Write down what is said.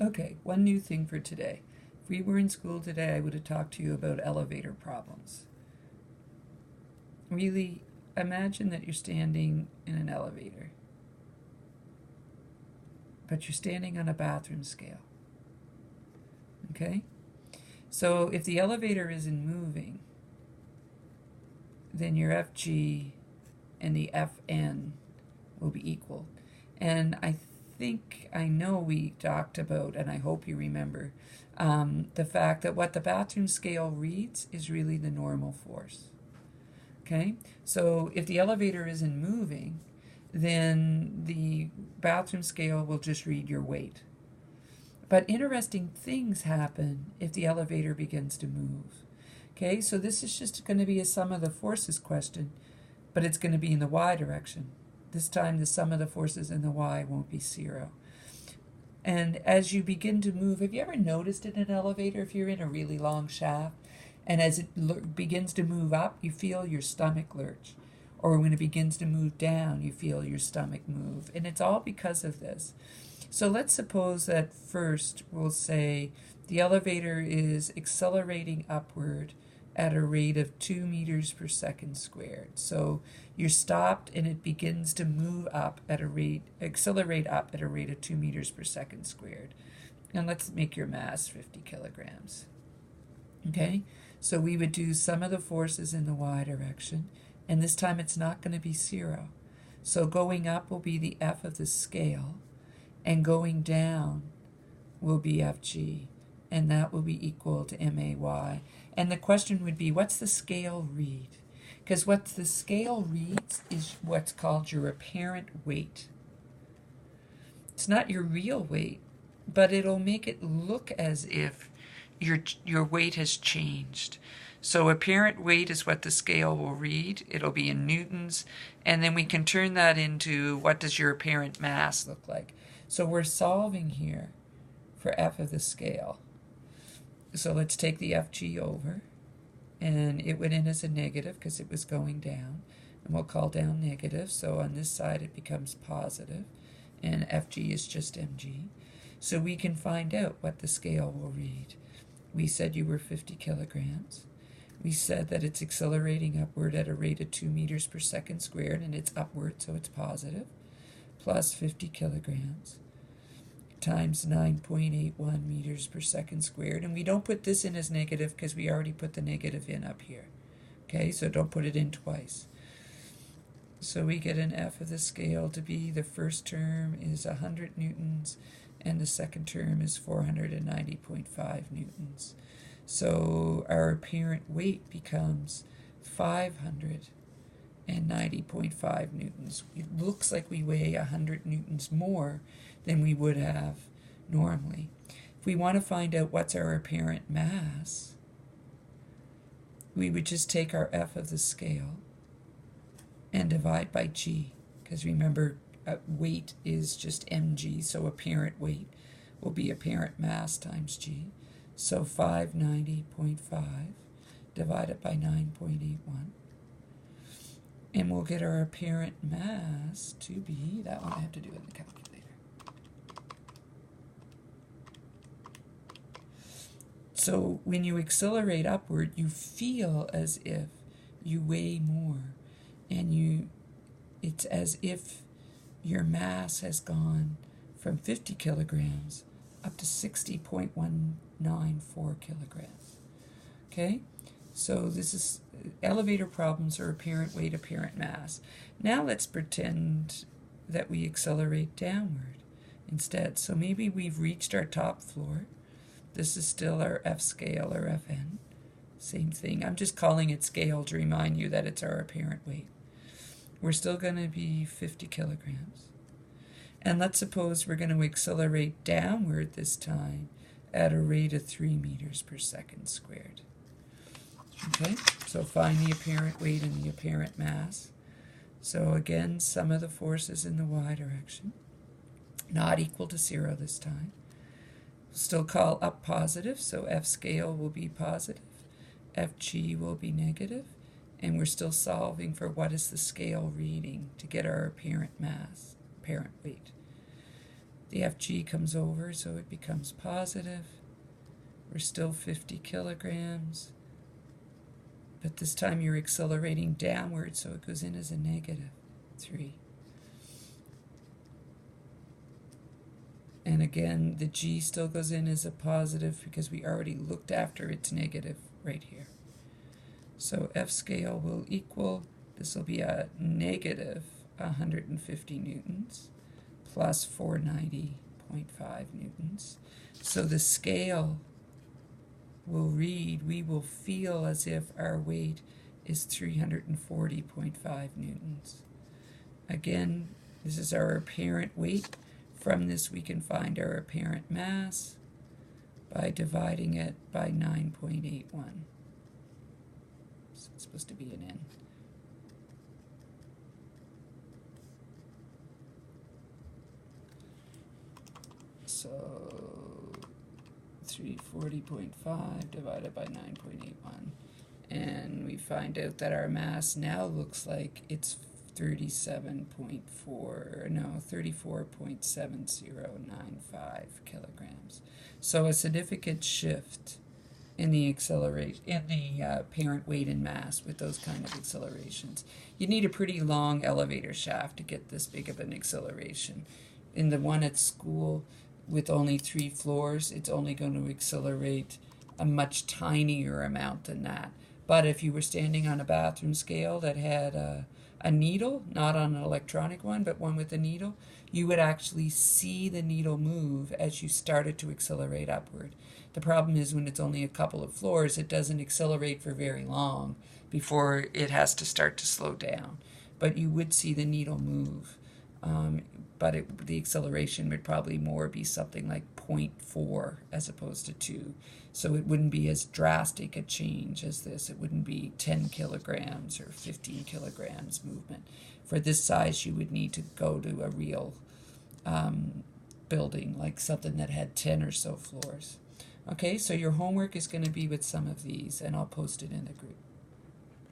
Okay, one new thing for today. If we were in school today, I would have talked to you about elevator problems. Really, imagine that you're standing in an elevator, but you're standing on a bathroom scale. Okay? So if the elevator isn't moving, then your FG and the FN will be equal. And I know we talked about, and I hope you remember, the fact that what the bathroom scale reads is really the normal force. Okay? So if the elevator isn't moving, then the bathroom scale will just read your weight. But interesting things happen if the elevator begins to move. Okay, so this is just going to be a sum of the forces question, but it's going to be in the y direction. This time the sum of the forces in the y won't be 0. And as you begin to move, have you ever noticed in an elevator, if you're in a really long shaft, and as it begins to move up, you feel your stomach lurch? Or when it begins to move down, you feel your stomach move. And it's all because of this. So let's suppose that first we'll say the elevator is accelerating upward at a rate of 2 meters per second squared. So you're stopped and it begins to move up at a rate, accelerate up at a rate of 2 meters per second squared. And let's make your mass 50 kilograms. Okay, so we would do sum of the forces in the y direction, and this time it's not going to be 0. So going up will be the F of the scale, and going down will be FG, and that will be equal to MAY. And the question would be, what's the scale read? Because what the scale reads is what's called your apparent weight. It's not your real weight, but it'll make it look as if your weight has changed. So apparent weight is what the scale will read. It'll be in newtons, and then we can turn that into what does your apparent mass look like. So we're solving here for F of the scale. So let's take the FG over, and it went in as a negative because it was going down, and we'll call down negative. So on this side it becomes positive, and FG is just mg. So we can find out what the scale will read. We said you were 50 kilograms. We said that it's accelerating upward at a rate of 2 meters per second squared, and it's upward, so it's positive, plus 50 kilograms times 9.81 meters per second squared. And we don't put this in as negative because we already put the negative in up here. Okay, so don't put it in twice. So we get an F of the scale to be, the first term is 100 newtons, and the second term is 490.5 newtons. So our apparent weight becomes 590.5 newtons. It looks like we weigh 100 newtons more than we would have normally. If we want to find out what's our apparent mass, we would just take our F of the scale and divide by g, because remember, weight is just mg, so apparent weight will be apparent mass times g. So 590.5 divided by 9.81. And we'll get our apparent mass to be, that one I have to do in the calculator. So when you accelerate upward, you feel as if you weigh more, and it's as if your mass has gone from 50 kilograms up to 60.194 kilograms. Okay, so this is elevator problems are apparent weight, apparent mass. Now let's pretend that we accelerate downward instead. So maybe we've reached our top floor. This is still our F scale or Fn. Same thing. I'm just calling it scale to remind you that it's our apparent weight. We're still going to be 50 kilograms. And let's suppose we're going to accelerate downward this time at a rate of 3 meters per second squared. Okay, so find the apparent weight and the apparent mass. So again, sum of the forces in the y direction, not equal to 0 this time. We'll still call up positive, so F scale will be positive, FG will be negative, and we're still solving for what is the scale reading to get our apparent mass, apparent weight. The FG comes over, so it becomes positive. We're still 50 kilograms. But this time you're accelerating downward, so it goes in as a negative 3. And again, the G still goes in as a positive because we already looked after its negative right here. So F scale will equal, this will be a negative 150 newtons plus 490.5 newtons. So the scale will read, we will feel as if our weight is 340.5 newtons. Again, this is our apparent weight. From this we can find our apparent mass by dividing it by 9.81. So it's supposed to be an N. So 340.5 divided by 9.81. And we find out that our mass now looks like it's 34.7095 kilograms. So a significant shift in the parent weight and mass with those kind of accelerations. You need a pretty long elevator shaft to get this big of an acceleration. In the one at school with only 3 floors, it's only going to accelerate a much tinier amount than that. But if you were standing on a bathroom scale that had a needle, not on an electronic one, but one with a needle, you would actually see the needle move as you started to accelerate upward. The problem is when it's only a couple of floors, it doesn't accelerate for very long before it has to start to slow down. But you would see the needle move. But the acceleration would probably more be something like 0.4 as opposed to 2. So it wouldn't be as drastic a change as this. It wouldn't be 10 kilograms or 15 kilograms movement. For this size, you would need to go to a real building, like something that had 10 or so floors. Okay, so your homework is going to be with some of these, and I'll post it in the group.